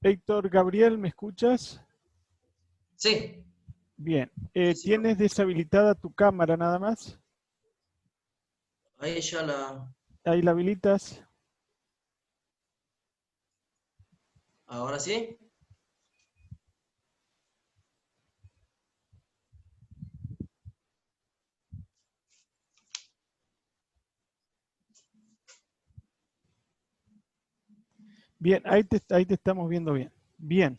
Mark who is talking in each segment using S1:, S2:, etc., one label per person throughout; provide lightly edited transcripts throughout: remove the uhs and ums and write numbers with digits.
S1: Héctor Gabriel, ¿me escuchas?
S2: Sí.
S1: Bien.
S2: Sí, sí.
S1: ¿Tienes deshabilitada tu cámara nada más?
S2: Ahí ya la...
S1: Ahí la habilitas.
S2: Ahora sí.
S1: Bien, ahí te estamos viendo bien. Bien.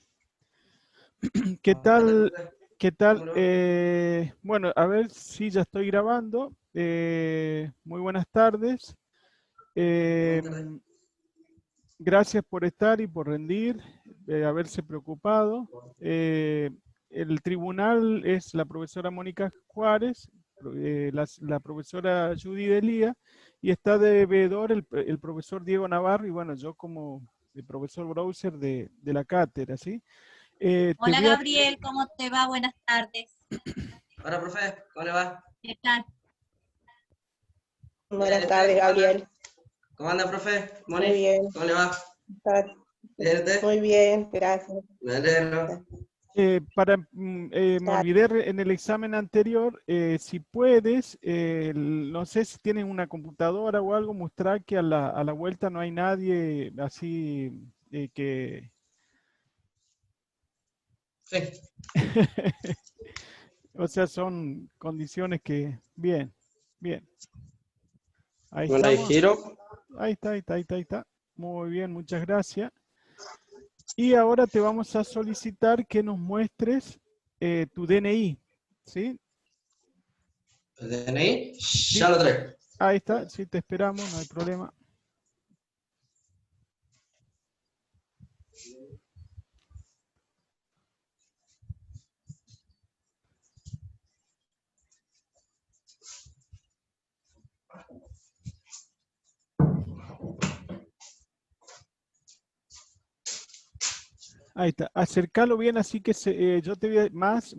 S1: ¿Qué
S2: Hola,
S1: tal?
S2: profe.
S1: ¿Qué tal?
S2: ¿Cómo le va?
S1: Bueno, a ver si ya estoy grabando. Muy buenas tardes. Eh,
S2: Buenas tardes.
S1: Gracias por estar y por rendir, haberse preocupado. Eh, el tribunal es la profesora Mónica Juárez, la profesora Judy Delía, y está de veedor el profesor Diego Navarro, y bueno, yo como el profesor browser de la cátedra, ¿sí? Te
S3: Hola
S1: voy a...
S3: Gabriel, ¿cómo te va? Buenas tardes.
S2: Hola, profe. ¿Cómo le va?
S3: ¿Qué tal?
S2: Bien,
S4: Buenas
S2: ¿usted
S4: tardes,
S2: cómo anda?
S4: Gabriel.
S2: ¿Cómo anda, profe?
S4: Muy
S2: Moni,
S4: bien.
S2: ¿cómo le va?
S4: Está-
S2: ¿Bien usted?
S4: Muy bien, gracias.
S2: Me alegro.
S1: Me olvidé en el examen anterior, si puedes, no sé si tienen una computadora o algo, mostrar que a la vuelta no hay nadie así que...
S2: Sí.
S1: O sea, son condiciones que... Bien, bien. Ahí
S2: Bueno, ahí
S1: estamos.
S2: giro.
S1: Ahí está. Muy bien, muchas gracias. Y ahora te vamos a solicitar que nos muestres tu DNI, ¿sí?
S2: El DNI.
S1: Sí,
S2: Ya lo traigo.
S1: ahí está, sí, te esperamos, no hay problema. Ahí está, acercalo bien, así que yo te voy a más,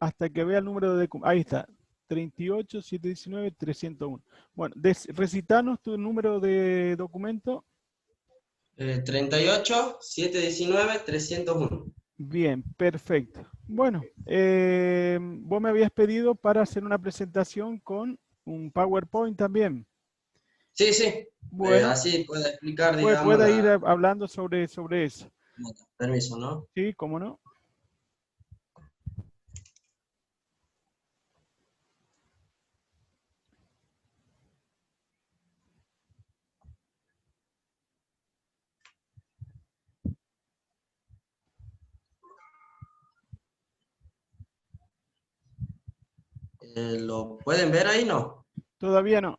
S1: hasta que vea el número de... Ahí está, 38 719 301. Bueno, recitanos tu número de documento.
S2: 38 719 301.
S1: Bien, perfecto. Bueno, vos me habías pedido para hacer una presentación con un PowerPoint también.
S2: Sí, sí.
S1: Bueno,
S2: Así puede explicar, digamos,
S1: puede ir
S2: la...
S1: hablando sobre eso.
S2: Permiso, ¿no?
S1: Sí, cómo no.
S2: ¿Lo pueden ver ahí? No.
S1: Todavía no.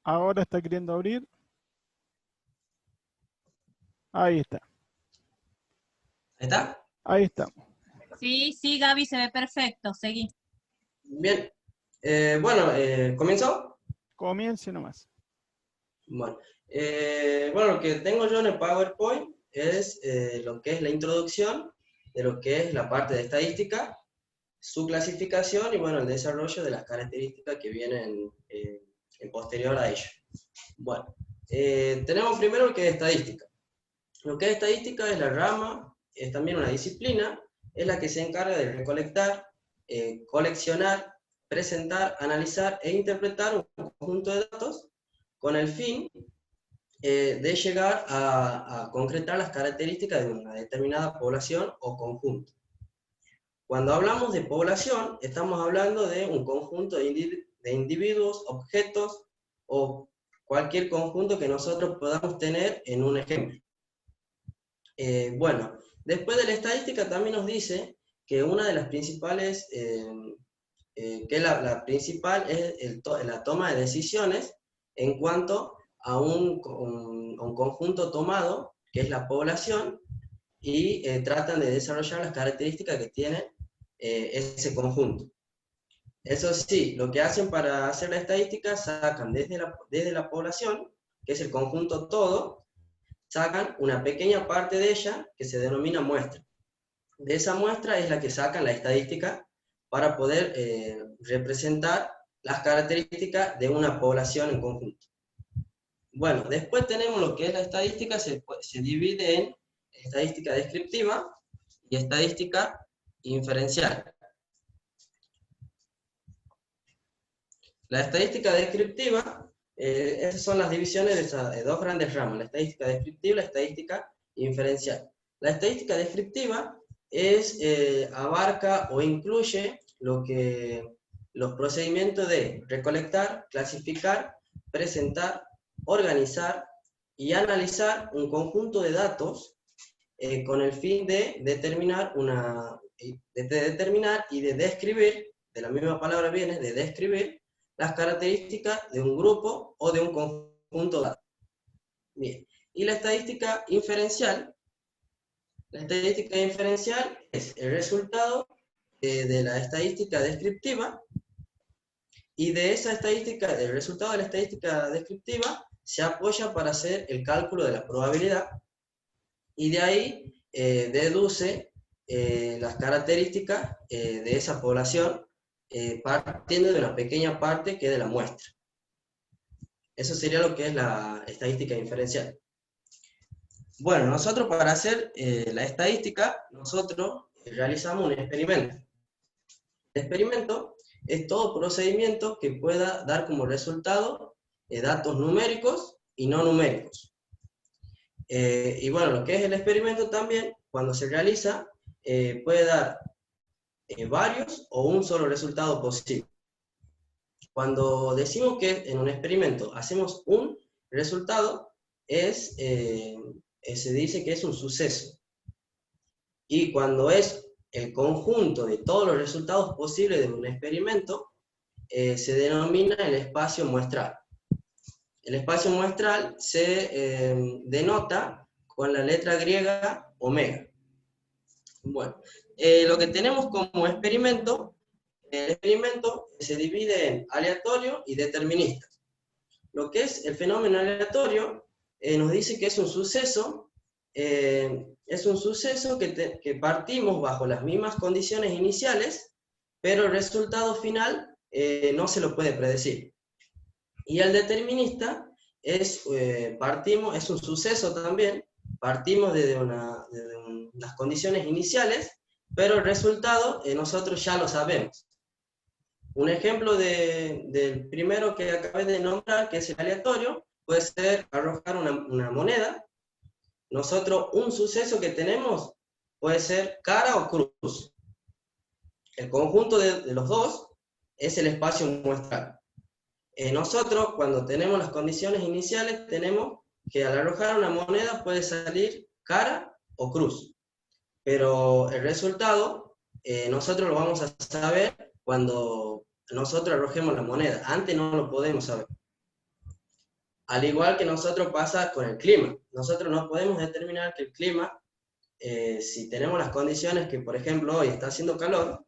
S1: Ahora está queriendo abrir. Ahí está.
S2: ¿Ahí está?
S1: Ahí estamos.
S3: Sí, sí, Gaby, se ve perfecto. Seguí.
S2: Bien. Bueno, ¿comenzó?
S1: Comience nomás.
S2: Bueno, bueno, lo que tengo yo en el PowerPoint es lo que es la introducción de lo que es la parte de estadística, su clasificación y bueno, el desarrollo de las características que vienen en posterior a ello. Bueno, tenemos primero lo que es estadística. Lo que es estadística es la rama, es también una disciplina, es la que se encarga de recolectar, coleccionar, presentar, analizar e interpretar un conjunto de datos con el fin de llegar a concretar las características de una determinada población o conjunto. Cuando hablamos de población, estamos hablando de un conjunto de individuos, objetos o cualquier conjunto que nosotros podamos tener en un ejemplo. Bueno, después de la estadística también nos dice que una de las principales, que la principal es la toma de decisiones en cuanto a un conjunto tomado, que es la población, y tratan de desarrollar las características que tiene ese conjunto. Eso sí, lo que hacen para hacer la estadística, sacan desde la población, que es el conjunto todo, sacan una pequeña parte de ella que se denomina muestra. De esa muestra es la que sacan la estadística para poder representar las características de una población en conjunto. Bueno, después tenemos lo que es la estadística, se divide en estadística descriptiva y estadística inferencial. La estadística descriptiva, esas son las divisiones de esas dos grandes ramas, la estadística descriptiva y la estadística inferencial. La estadística descriptiva abarca o incluye los procedimientos de recolectar, clasificar, presentar, organizar y analizar un conjunto de datos con el fin de determinar y de describir, de la misma palabra viene, de describir las características de un grupo o de un conjunto de datos. Bien, y la estadística inferencial es el resultado de la estadística descriptiva, y de esa estadística, del resultado de la estadística descriptiva, se apoya para hacer el cálculo de la probabilidad, y de ahí deduce las características de esa población, partiendo de una pequeña parte que es de la muestra. Eso sería lo que es la estadística inferencial. Bueno, nosotros para hacer la estadística, nosotros realizamos un experimento. El experimento es todo procedimiento que pueda dar como resultado datos numéricos y no numéricos. Y bueno, lo que es el experimento también, cuando se realiza, puede dar varios o un solo resultado posible. Cuando decimos que en un experimento hacemos un resultado, se dice que es un suceso. Y cuando es el conjunto de todos los resultados posibles de un experimento, se denomina el espacio muestral. El espacio muestral se denota con la letra griega omega. Bueno, lo que tenemos como experimento, el experimento se divide en aleatorio y determinista. Lo que es el fenómeno aleatorio nos dice que es un suceso que partimos bajo las mismas condiciones iniciales, pero el resultado final no se lo puede predecir. Y el determinista es un suceso también, partimos desde las condiciones iniciales, pero el resultado nosotros ya lo sabemos. Un ejemplo del primero que acabé de nombrar, que es el aleatorio, puede ser arrojar una moneda. Nosotros, un suceso que tenemos puede ser cara o cruz. El conjunto de los dos es el espacio muestral. Nosotros, cuando tenemos las condiciones iniciales, tenemos que al arrojar una moneda puede salir cara o cruz. Pero el resultado, nosotros lo vamos a saber cuando nosotros arrojemos la moneda. Antes no lo podemos saber. Al igual que nosotros pasa con el clima. Nosotros no podemos determinar que el clima, si tenemos las condiciones que, por ejemplo, hoy está haciendo calor,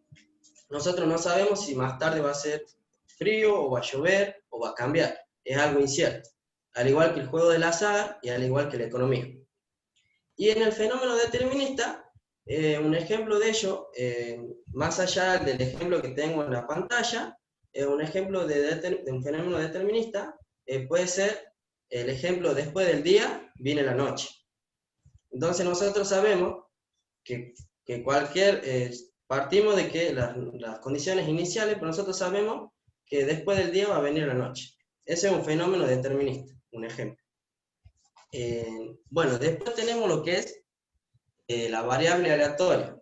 S2: nosotros no sabemos si más tarde va a ser frío, o va a llover, o va a cambiar. Es algo incierto. Al igual que el juego del azar, y al igual que la economía. Y en el fenómeno determinista, un ejemplo de ello, más allá del ejemplo que tengo en la pantalla, un ejemplo de un fenómeno determinista puede ser el ejemplo: después del día viene la noche. Entonces nosotros sabemos que partimos de que las condiciones iniciales, pero nosotros sabemos que después del día va a venir la noche. Ese es un fenómeno determinista, un ejemplo. Bueno, después tenemos lo que es la variable aleatoria.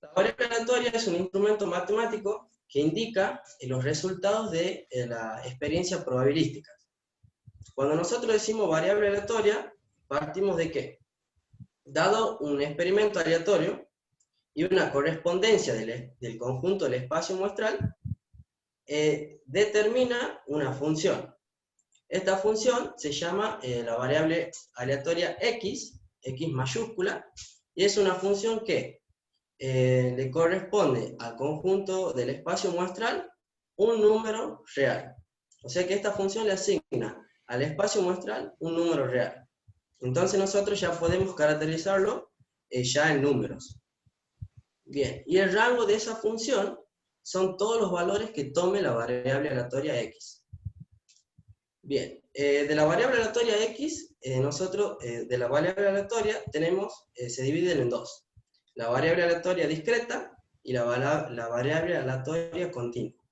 S2: La variable aleatoria es un instrumento matemático que indica los resultados de la experiencia probabilística. Cuando nosotros decimos variable aleatoria, partimos de que, dado un experimento aleatorio y una correspondencia del conjunto del espacio muestral, determina una función. Esta función se llama la variable aleatoria x mayúscula, y es una función que le corresponde al conjunto del espacio muestral un número real. O sea que esta función le asigna al espacio muestral un número real. Entonces nosotros ya podemos caracterizarlo ya en números. Bien, y el rango de esa función son todos los valores que tome la variable aleatoria X. Bien, de la variable aleatoria X, nosotros de la variable aleatoria tenemos, se dividen en dos. La variable aleatoria discreta y la variable aleatoria continua.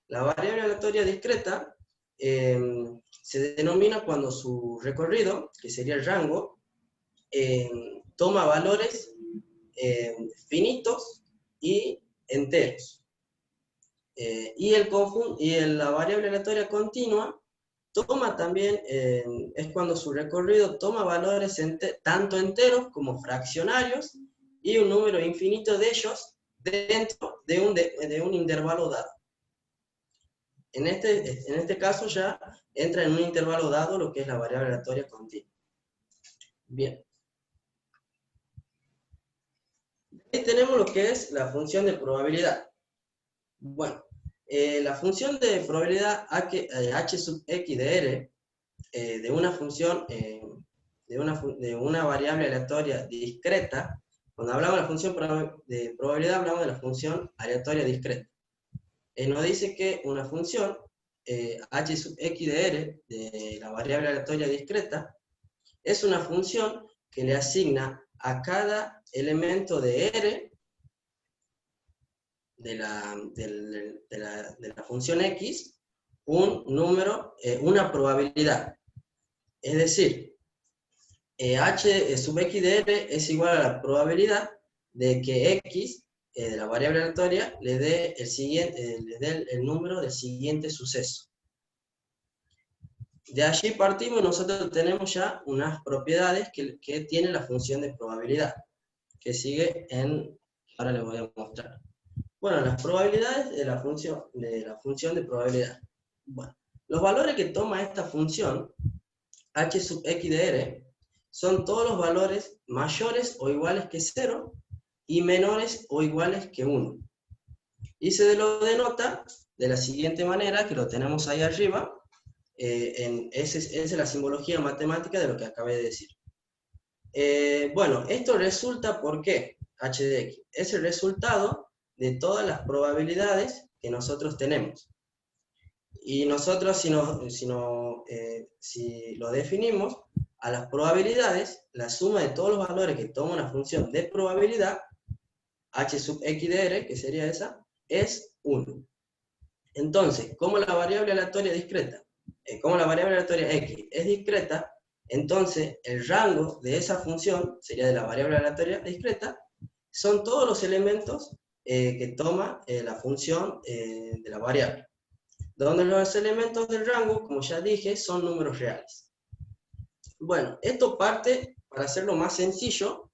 S2: La variable aleatoria discreta se denomina cuando su recorrido, que sería el rango, toma valores finitos y enteros. Y la variable aleatoria continua toma también, es cuando su recorrido toma valores tanto enteros como fraccionarios y un número infinito de ellos dentro de un intervalo dado. En este caso ya entra en un intervalo dado lo que es la variable aleatoria continua. Bien. Ahí tenemos lo que es la función de probabilidad. Bueno, la función de probabilidad h sub x de r de una función, de una variable aleatoria discreta. Cuando hablamos de la función de probabilidad, hablamos de la función aleatoria discreta. Nos dice que una función h sub x de r de la variable aleatoria discreta es una función que le asigna a cada elemento de r de la función x un número, una probabilidad. Es decir, h sub x de r es igual a la probabilidad de que x de la variable aleatoria le dé el número del siguiente suceso. De allí partimos, nosotros tenemos ya unas propiedades que tiene la función de probabilidad, que sigue ahora les voy a mostrar. Bueno, las probabilidades de la función de probabilidad. Bueno, los valores que toma esta función, h sub x de r, son todos los valores mayores o iguales que 0 y menores o iguales que 1. Y se lo denota de la siguiente manera, que lo tenemos ahí arriba. Esa es la simbología matemática de lo que acabé de decir. Bueno, esto resulta, ¿por qué? H de x. Es el resultado de todas las probabilidades que nosotros tenemos. Y nosotros, si lo definimos, a las probabilidades, la suma de todos los valores que toma una función de probabilidad, h sub x de r, que sería esa, es 1. Entonces, como la variable aleatoria discreta, como la variable aleatoria x es discreta, entonces el rango de esa función, sería de la variable aleatoria discreta, son todos los elementos que toma la función de la variable. Donde los elementos del rango, como ya dije, son números reales. Bueno, esto parte, para hacerlo más sencillo,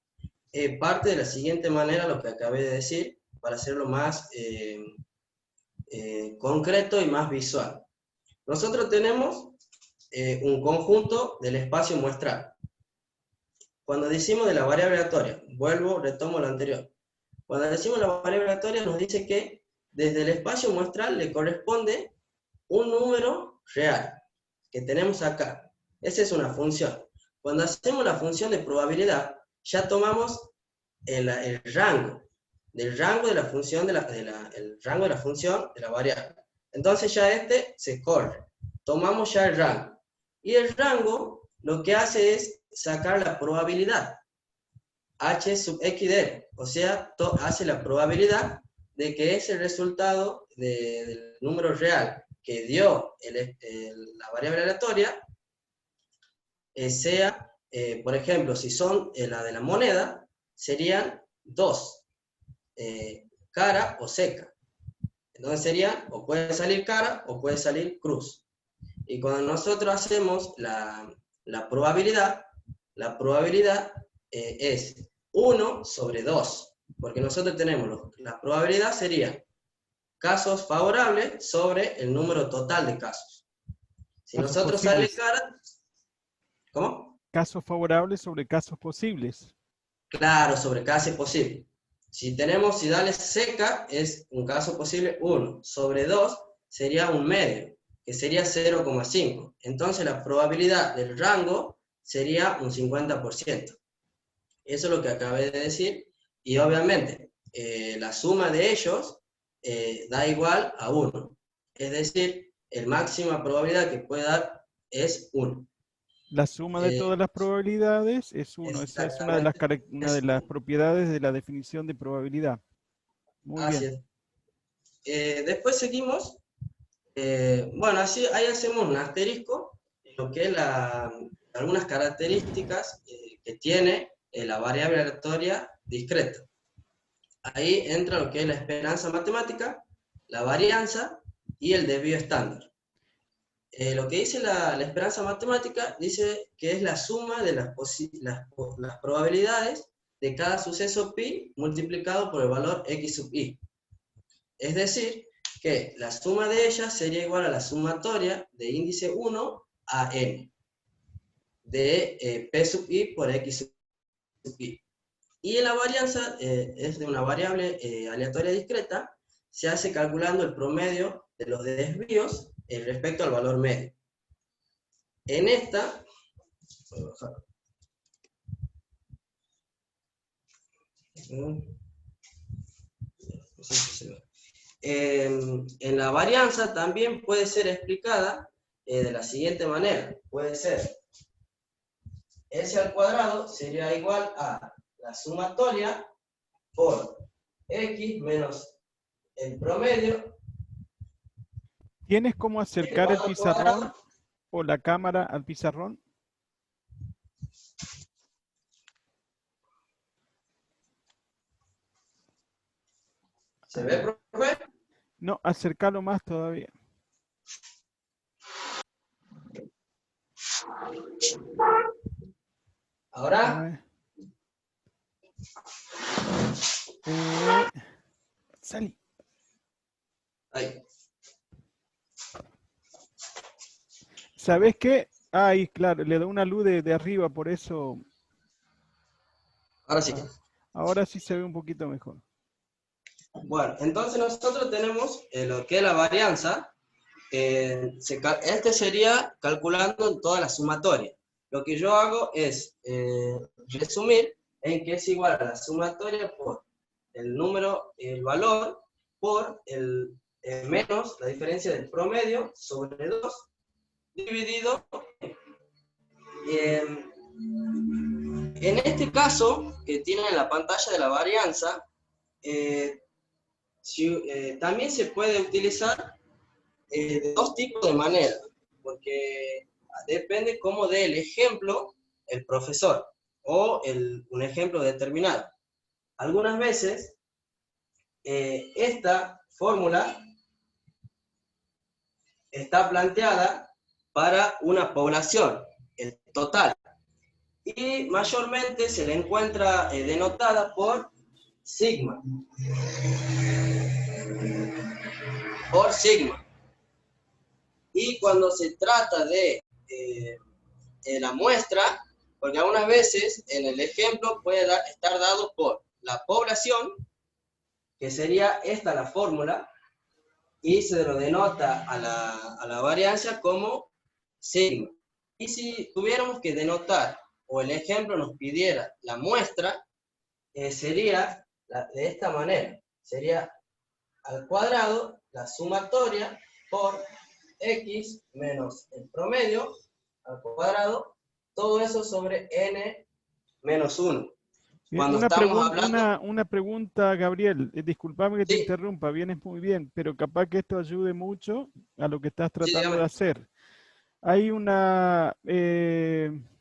S2: parte de la siguiente manera, lo que acabé de decir, para hacerlo más concreto y más visual. Nosotros tenemos un conjunto del espacio muestral. Cuando decimos de la variable aleatoria, retomo lo anterior. Cuando decimos la variable aleatoria nos dice que desde el espacio muestral le corresponde un número real, que tenemos acá. Esa es una función. Cuando hacemos la función de probabilidad, ya tomamos el rango, del rango de la función el rango de la función de la variable. Entonces ya se corre. Tomamos ya el rango. Y el rango lo que hace es sacar la probabilidad. H sub x de r. O sea, hace la probabilidad de que ese resultado del número real que dio la variable aleatoria sea, por ejemplo, si son la de la moneda, serían 2, cara o seca. Entonces serían, o puede salir cara o puede salir cruz. Y cuando nosotros hacemos la probabilidad es 1 sobre 2. Porque nosotros tenemos, la probabilidad sería casos favorables sobre el número total de casos. Si
S1: casos
S2: nosotros
S1: posibles.
S2: sale cara... ¿Cómo?
S1: Casos favorables sobre casos posibles.
S2: Claro, sobre casos posibles. Si dale seca, es un caso posible 1. Sobre 2 sería un medio, que sería 0,5. Entonces la probabilidad del rango sería un 50%. Eso es lo que acabé de decir. Y obviamente, la suma de ellos da igual a 1. Es decir, la máxima probabilidad que puede dar es 1.
S1: La suma de todas las probabilidades es 1. Esa es una de las,
S2: Exactamente.
S1: una de las propiedades de la definición de probabilidad. Muy
S2: Así
S1: bien.
S2: es. Después seguimos. Bueno, así ahí hacemos un asterisco en lo que es algunas características que tiene la variable aleatoria discreta. Ahí entra lo que es la esperanza matemática, la varianza y el desvío estándar. Lo que dice la esperanza matemática dice que es la suma de las probabilidades de cada suceso pi multiplicado por el valor x sub i. Es decir, que la suma de ellas sería igual a la sumatoria de índice 1 a n de p sub i por x sub i. Y la varianza es de una variable aleatoria discreta, se hace calculando el promedio de los desvíos respecto al valor medio. En esta, en la varianza también puede ser explicada de la siguiente manera. Puede ser S al cuadrado sería igual a la sumatoria por X menos el promedio.
S1: ¿Tienes cómo acercar el pizarrón o la cámara al pizarrón?
S2: ¿Se ve, profe?
S1: No, acercarlo más todavía.
S2: Ahora.
S1: Salí.
S2: Ahí.
S1: ¿Sabes qué? Ahí, claro, le da una luz de arriba, por eso.
S2: Ahora sí.
S1: Ahora sí se ve un poquito mejor.
S2: Bueno, entonces nosotros tenemos lo que es la varianza. Este sería calculando toda la sumatoria. Lo que yo hago es resumir en que es igual a la sumatoria por el número, el valor, por el menos la diferencia del promedio sobre 2, dividido en este caso, que tienen en la pantalla de la varianza, también se puede utilizar de dos tipos de manera, porque depende cómo dé el ejemplo el profesor, o un ejemplo determinado. Algunas veces, esta fórmula está planteada para una población, el total, y mayormente se le encuentra denotada por sigma. Por sigma. Y cuando se trata de la muestra, porque algunas veces en el ejemplo puede estar dado por la población, que sería esta la fórmula, y se lo denota a la varianza como sigma. Y si tuviéramos que denotar, o el ejemplo nos pidiera la muestra, sería de esta manera, sería al cuadrado la sumatoria por x menos el promedio al cuadrado, todo eso sobre n menos 1.
S1: Bien, una pregunta, Gabriel, disculpame que te interrumpa, vienes muy bien, pero capaz que esto ayude mucho a lo que estás tratando de hacer. Hay una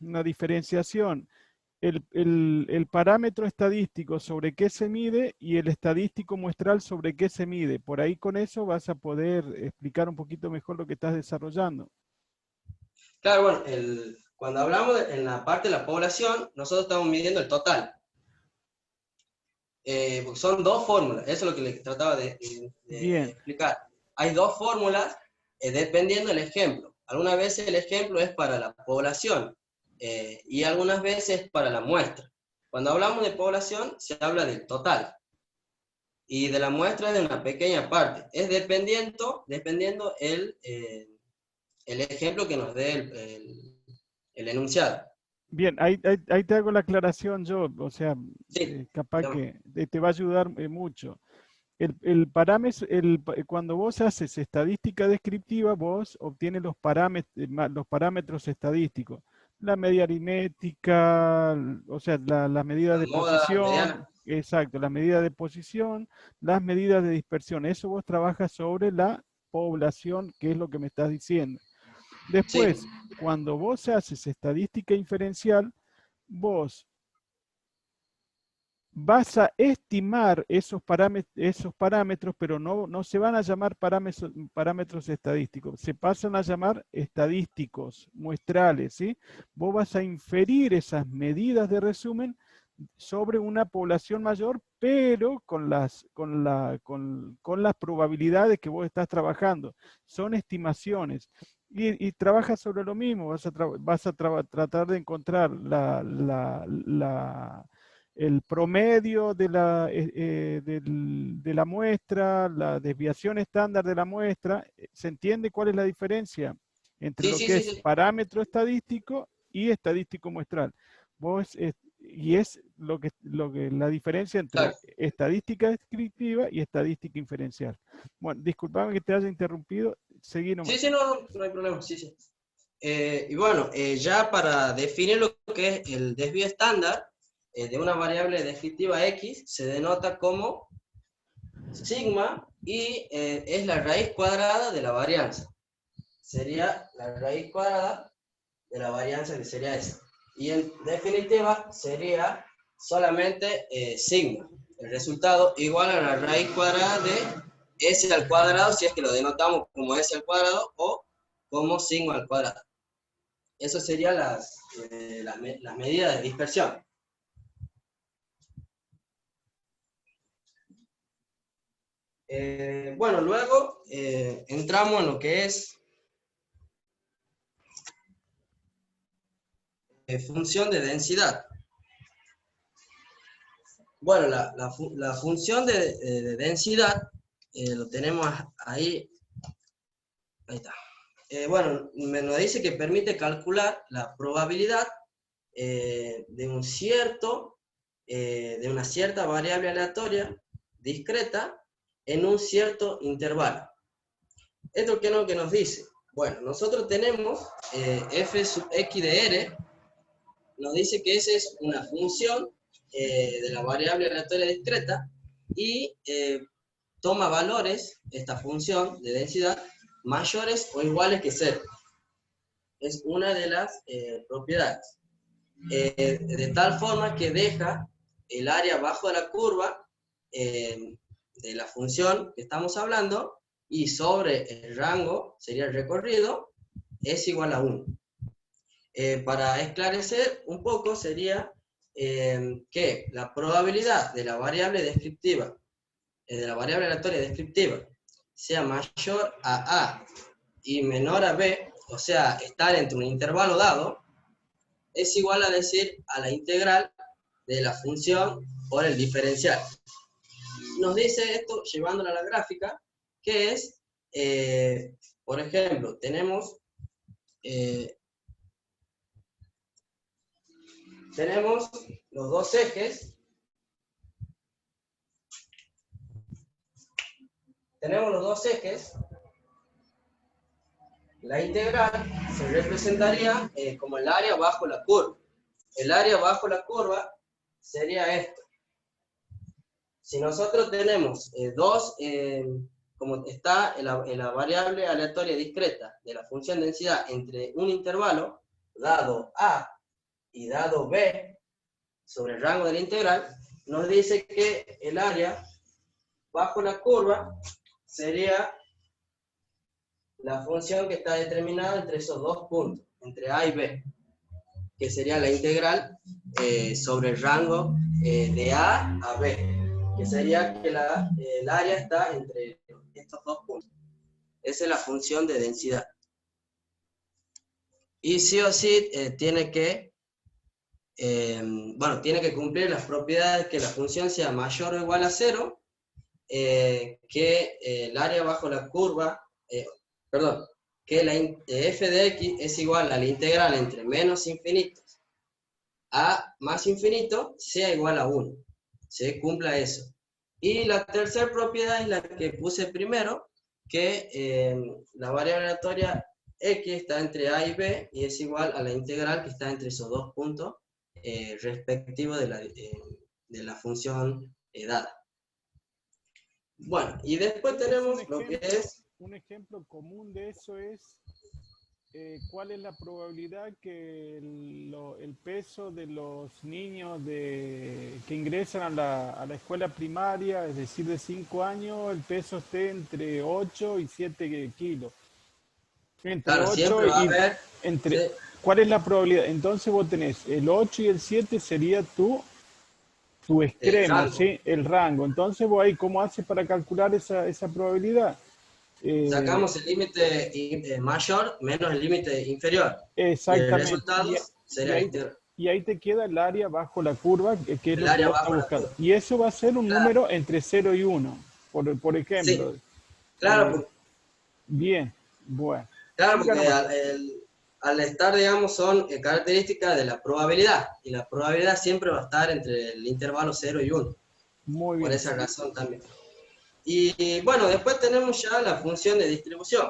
S1: diferenciación. El parámetro estadístico sobre qué se mide y el estadístico muestral sobre qué se mide. Por ahí con eso vas a poder explicar un poquito mejor lo que estás desarrollando.
S2: Claro, bueno, cuando hablamos en la parte de la población, nosotros estamos midiendo el total. Porque son dos fórmulas, eso es lo que les trataba de explicar. Hay dos fórmulas dependiendo del ejemplo. Algunas veces el ejemplo es para la población y algunas veces para la muestra. Cuando hablamos de población se habla del total y de la muestra de una pequeña parte. Es dependiendo el ejemplo que nos dé el enunciado.
S1: Bien, ahí te hago la aclaración yo, o sea,
S2: sí,
S1: capaz que te va a ayudar mucho. el parámetro, cuando vos haces estadística descriptiva, vos obtienes los parámetros estadísticos. La media aritmética, o sea, la medida
S2: La
S1: de
S2: moda,
S1: posición,
S2: mediana.
S1: exacto, la medida de posición, las medidas de dispersión. Eso vos trabajas sobre la población, que es lo que me estás diciendo.
S2: Sí,
S1: Después, cuando vos haces estadística inferencial, vos vas a estimar esos parámetros, pero no se van a llamar parámetros estadísticos, se pasan a llamar estadísticos, muestrales, ¿sí? Vos vas a inferir esas medidas de resumen sobre una población mayor, pero con las probabilidades que vos estás trabajando. Son estimaciones. Y trabajas sobre lo mismo, vas a tratar de encontrar el promedio de la muestra, la desviación estándar de la muestra. ¿Se entiende cuál es la diferencia entre
S2: sí,
S1: lo
S2: sí,
S1: que
S2: sí,
S1: es
S2: sí.
S1: parámetro estadístico y estadístico muestral? Y es la diferencia
S2: Claro.
S1: entre estadística descriptiva y estadística inferencial. Bueno, disculpame que te haya interrumpido, seguí
S2: Sí,
S1: nomás.
S2: sí, no hay problema, sí, sí. Y bueno, ya para definir lo que es el desvío estándar de una variable descriptiva X, se denota como sigma y es la raíz cuadrada de la varianza. Sería la raíz cuadrada de la varianza que sería esa. Y en definitiva sería solamente sigma. El resultado igual a la raíz cuadrada de s al cuadrado, si es que lo denotamos como s al cuadrado o como sigma al cuadrado. Eso serían las medidas de dispersión. Bueno, luego entramos en lo que es función de densidad. Bueno, la función de densidad lo tenemos ahí. Ahí está. Bueno, nos dice que permite calcular la probabilidad de una cierta variable aleatoria discreta en un cierto intervalo. ¿Esto qué es lo que nos dice? Bueno, nosotros tenemos f sub x de r, nos dice que esa es una función de la variable aleatoria discreta y toma valores, esta función de densidad, mayores o iguales que 0. Es una de las propiedades. De tal forma que deja el área abajo de la curva de la función que estamos hablando y sobre el rango, sería el recorrido, es igual a 1. Para esclarecer un poco sería que la probabilidad de la variable descriptiva, de la variable aleatoria descriptiva, sea mayor a A y menor a B, o sea, estar entre un intervalo dado, es igual a decir a la integral de la función por el diferencial. Nos dice esto, llevándola a la gráfica, que es, por ejemplo, tenemos los dos ejes, la integral se representaría como el área bajo la curva. El área bajo la curva sería esto. Si nosotros tenemos como está en la variable aleatoria discreta de la función de densidad entre un intervalo dado A y dado B sobre el rango de la integral, nos dice que el área bajo la curva sería la función que está determinada entre esos dos puntos, entre A y B, que sería la integral sobre el rango de A a B, que sería que el área está entre estos dos puntos. Esa es la función de densidad. Y sí o sí tiene que cumplir las propiedades que la función sea mayor o igual a 0, que el área bajo la curva, que la f de x es igual a la integral entre menos infinito a más infinito sea igual a 1. Se cumpla eso. Y la tercera propiedad es la que puse primero, que la variable aleatoria x está entre a y b y es igual a la integral que está entre esos dos puntos respectivos de la función dada. Bueno, y después tenemos lo que es...
S1: Un ejemplo común de eso es cuál es la probabilidad que el peso de los niños que ingresan a la escuela primaria, es decir, de 5 años, el peso esté entre 8 y 7 kilos. Entre
S2: Claro,
S1: 8
S2: siempre va a
S1: y...
S2: haber...
S1: Entre,
S2: sí,
S1: ¿cuál es la probabilidad? Entonces vos tenés el 8 y el 7 sería tu extremo,
S2: rango.
S1: ¿sí? El rango. Entonces vos ahí, ¿cómo haces para calcular esa probabilidad?
S2: Sacamos el límite mayor menos el límite inferior. Y el
S1: Exactamente.
S2: resultado sería
S1: Y ahí te queda el área bajo la curva, que es
S2: el
S1: lo que
S2: área
S1: vos estás
S2: bajo la
S1: buscando.
S2: curva.
S1: Y eso va a ser un
S2: Claro,
S1: número entre 0 y 1, por
S2: sí,
S1: ejemplo.
S2: claro,
S1: Bien, bueno.
S2: claro,
S1: Siga
S2: porque
S1: nomás.
S2: al estar, digamos, son características de la probabilidad. Y la probabilidad siempre va a estar entre el intervalo 0 y 1.
S1: Muy
S2: Por
S1: bien.
S2: esa razón también. Y bueno, después tenemos ya la función de distribución.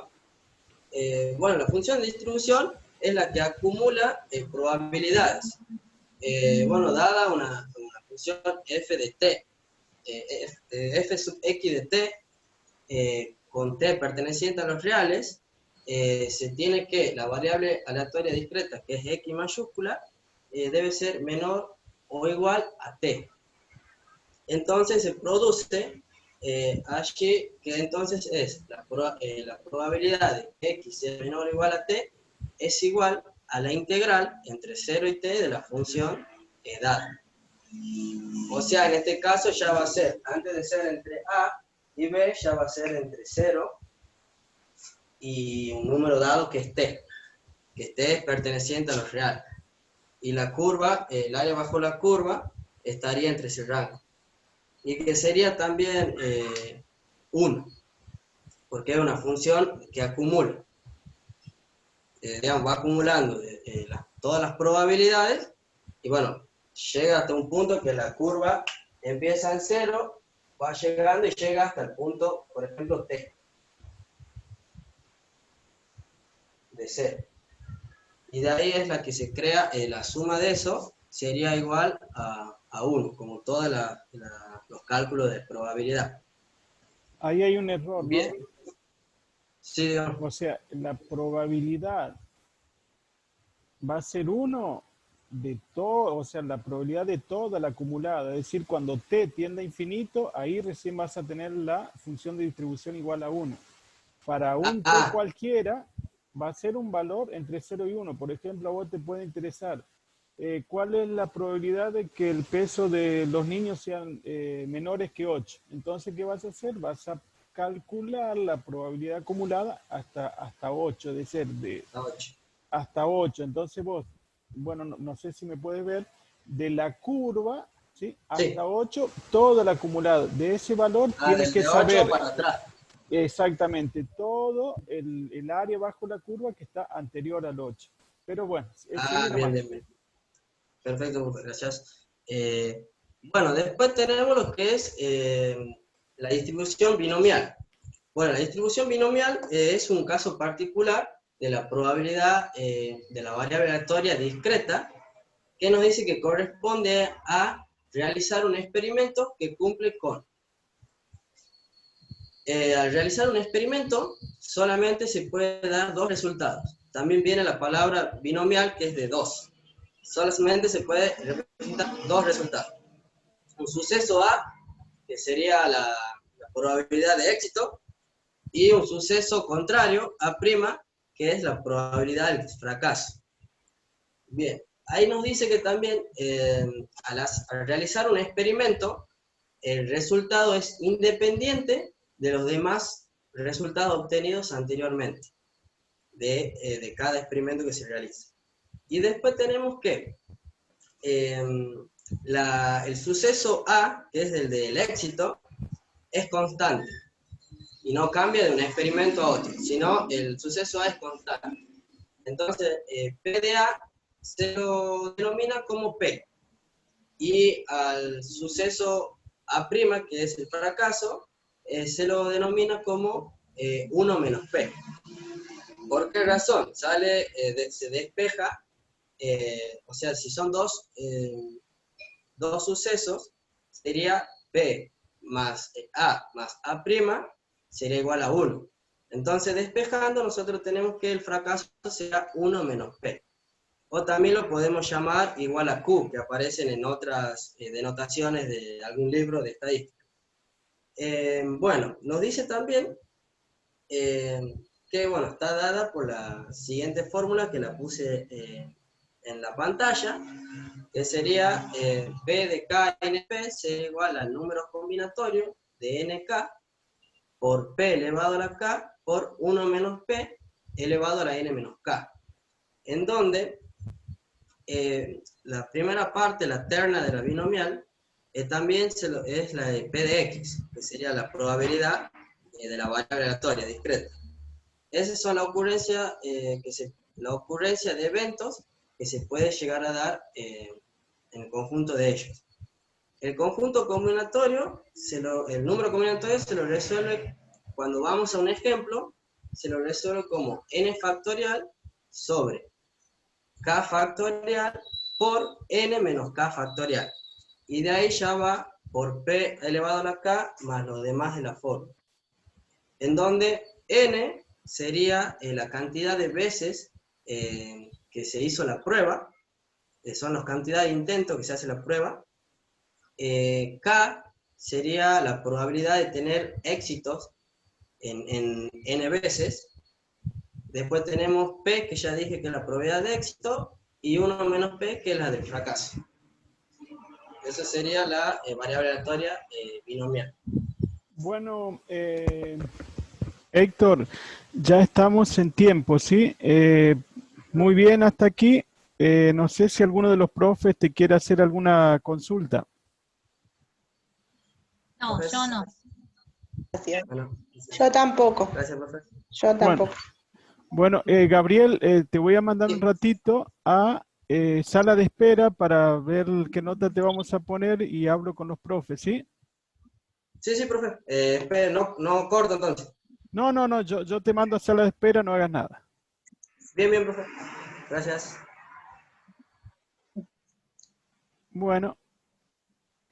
S2: Bueno, la función de distribución es la que acumula probabilidades. Bueno, dada una función f de t, f sub x de t, con t perteneciente a los reales, se tiene que la variable aleatoria discreta, que es x mayúscula, debe ser menor o igual a t. Entonces se produce allí, que entonces es la probabilidad de que x sea menor o igual a t, es igual a la integral entre 0 y t de la función dada. O sea, en este caso ya va a ser, antes de ser entre a y b, ya va a ser entre 0 y un número dado que es t es perteneciente a los reales. Y la curva, el área bajo la curva, estaría entre ese rango. Y que sería también 1, porque es una función que acumula. Digamos, va acumulando todas las probabilidades, y bueno, llega hasta un punto que la curva empieza en 0, va llegando y llega hasta el punto, por ejemplo, t, de 0. Y de ahí es la que se crea, la suma de eso sería igual a 1, como todos los cálculos de probabilidad.
S1: Ahí hay un error, ¿no?
S2: Bien. Sí, digamos.
S1: O sea, la probabilidad va a ser 1 de todo, o sea, la probabilidad de toda la acumulada. Es decir, cuando t tiende a infinito, ahí recién vas a tener la función de distribución igual a 1. Para un t cualquiera, va a ser un valor entre 0 y 1. Por ejemplo, a vos te puede interesar cuál es la probabilidad de que el peso de los niños sean menores que 8. Entonces, ¿qué vas a hacer? Vas a calcular la probabilidad acumulada hasta 8, de ser de
S2: 8.
S1: hasta 8. Entonces vos, bueno, no sé si me puedes ver, de la curva, ¿sí? Hasta
S2: Sí.
S1: 8, todo el acumulado. De ese valor tienes que
S2: Desde
S1: saber
S2: 8 para atrás.
S1: exactamente todo el área bajo la curva que está anterior al 8. Pero bueno,
S2: Bien. Perfecto, gracias. Bueno, después tenemos lo que es la distribución binomial. Bueno, la distribución binomial es un caso particular de la probabilidad de la variable aleatoria discreta, que nos dice que corresponde a realizar un experimento que cumple con... al realizar un experimento, solamente se puede dar 2 resultados. También viene la palabra binomial, que es de 2. Solamente se puede representar 2 resultados. Un suceso A, que sería la probabilidad de éxito, y un suceso contrario, A', que es la probabilidad del fracaso. Bien, ahí nos dice que también al realizar un experimento, el resultado es independiente de los demás resultados obtenidos anteriormente, de cada experimento que se realiza. Y después tenemos que el suceso A, que es el del éxito, es constante y no cambia de un experimento a otro, sino el suceso A es constante. Entonces, P de A se lo denomina como P, y al suceso A', que es el fracaso, se lo denomina como 1 menos P. ¿Por qué razón? Se despeja, o sea, si son dos sucesos, sería P más A sería igual a 1. Entonces, despejando, nosotros tenemos que el fracaso será 1 menos P. O también lo podemos llamar igual a Q, que aparecen en otras denotaciones de algún libro de estadística. Bueno, nos dice también que, bueno, está dada por la siguiente fórmula que la puse en la pantalla, que sería P de K NP sería igual al número combinatorio de NK por P elevado a la K por 1 menos P elevado a la N menos K. En donde la primera parte, la terna de la binomial, también es la de P de X, que sería la probabilidad de la variable aleatoria discreta. Esas son la ocurrencia de eventos que se puede llegar a dar en el conjunto de ellos. El conjunto combinatorio, el número combinatorio se lo resuelve, cuando vamos a un ejemplo, se lo resuelve como n factorial sobre k factorial por n menos k factorial. Y de ahí ya va por p elevado a la k más los demás de la fórmula. En donde n sería la cantidad de veces que se hizo la prueba, son las cantidades de intentos que se hace la prueba. K sería la probabilidad de tener éxitos en n veces. Después tenemos P, que ya dije que es la probabilidad de éxito, y 1 menos P, que es la del fracaso. Esa sería la variable aleatoria binomial.
S1: Bueno, Héctor, ya estamos en tiempo, ¿sí? Muy bien hasta aquí. No sé si alguno de los profes te quiere hacer alguna consulta.
S3: No, yo no.
S4: Gracias.
S2: Bueno,
S4: Yo tampoco.
S2: gracias, profe.
S4: Yo tampoco.
S1: Bueno, Gabriel, te voy a mandar un ratito a sala de espera para ver qué nota te vamos a poner y hablo con los profes, ¿sí?
S2: Sí, profe. Espere, no corto entonces.
S1: No, yo te mando a sala de espera, no hagas nada.
S2: Bien, profe. Gracias.
S1: Bueno,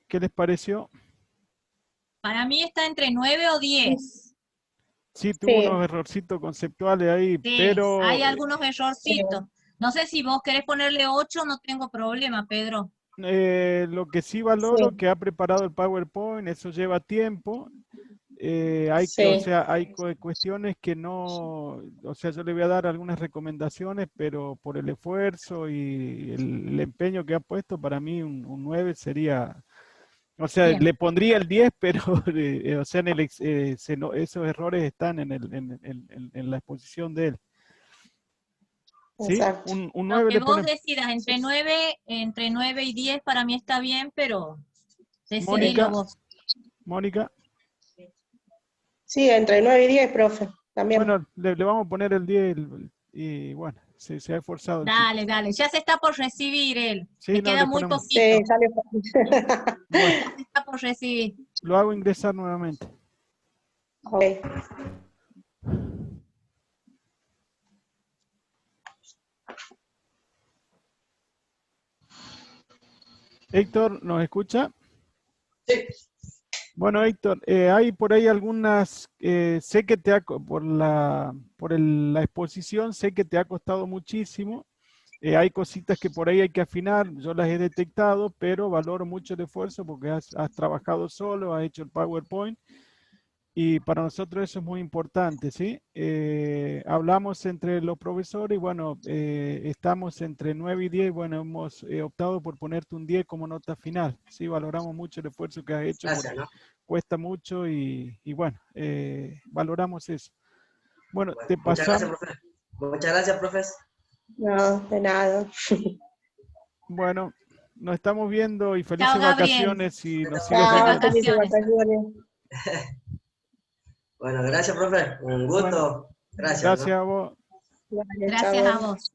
S1: ¿qué les pareció?
S3: Para mí está entre 9 o 10.
S1: Sí, tuvo unos errorcitos conceptuales ahí,
S3: Sí,
S1: pero
S3: hay algunos errorcitos. No sé si vos querés ponerle 8, no tengo problema, Pedro.
S1: lo que sí valoro que ha preparado el PowerPoint, eso lleva tiempo. Hay cuestiones que no, o sea, yo le voy a dar algunas recomendaciones, pero por el esfuerzo y el empeño que ha puesto, para mí un 9 sería, o sea,
S3: Bien.
S1: le pondría el 10, pero o sea, esos errores están en la exposición de él. ¿Sí?
S4: Exacto.
S1: Un
S3: Lo
S1: 9
S3: que
S1: le
S3: vos
S1: pone.
S3: decidas, entre 9 y 10 para mí está bien, pero decidilo
S1: Mónica.
S3: vos.
S1: Mónica.
S4: Sí, entre 9 y 10, profe. También.
S1: Bueno, le vamos a poner el 10 y bueno, se ha esforzado el chico.
S3: Dale, ya se está por recibir él.
S1: Sí,
S3: Le
S1: no,
S3: queda
S1: le
S3: muy
S1: ponemos.
S3: poquito.
S4: Sí, sale fácil.
S1: Bueno,
S3: Ya se está por recibir.
S1: lo hago ingresar nuevamente.
S4: Ok.
S1: Héctor, ¿nos escucha?
S2: Sí.
S1: Bueno, Héctor, hay por ahí algunas, sé que por la exposición, sé que te ha costado muchísimo. Hay cositas que por ahí hay que afinar, yo las he detectado, pero valoro mucho el esfuerzo porque has trabajado solo, has hecho el PowerPoint. Y para nosotros eso es muy importante, ¿sí? Hablamos entre los profesores y bueno, estamos entre 9 y 10, bueno, hemos optado por ponerte un 10 como nota final, ¿sí? Valoramos mucho el esfuerzo que has hecho,
S2: Gracias,
S1: porque
S2: ¿no?
S1: cuesta mucho y bueno, valoramos eso. Bueno,
S2: Bueno,
S1: te
S2: muchas gracias,
S1: pasamos,
S2: profe. Muchas gracias, profes.
S4: No, de nada.
S1: bueno, nos estamos viendo y felices
S3: Chao, Gabriel.
S1: vacaciones y nos
S2: Chao,
S1: sigues
S4: Chao,
S1: viendo.
S4: felices
S3: Vacaciones.
S4: vacaciones.
S2: Bueno, gracias, profe. Un gusto.
S1: Bueno,
S2: Gracias,
S1: gracias
S2: ¿no?
S1: a vos.
S4: Vale,
S3: Gracias a
S4: chao.
S3: vos.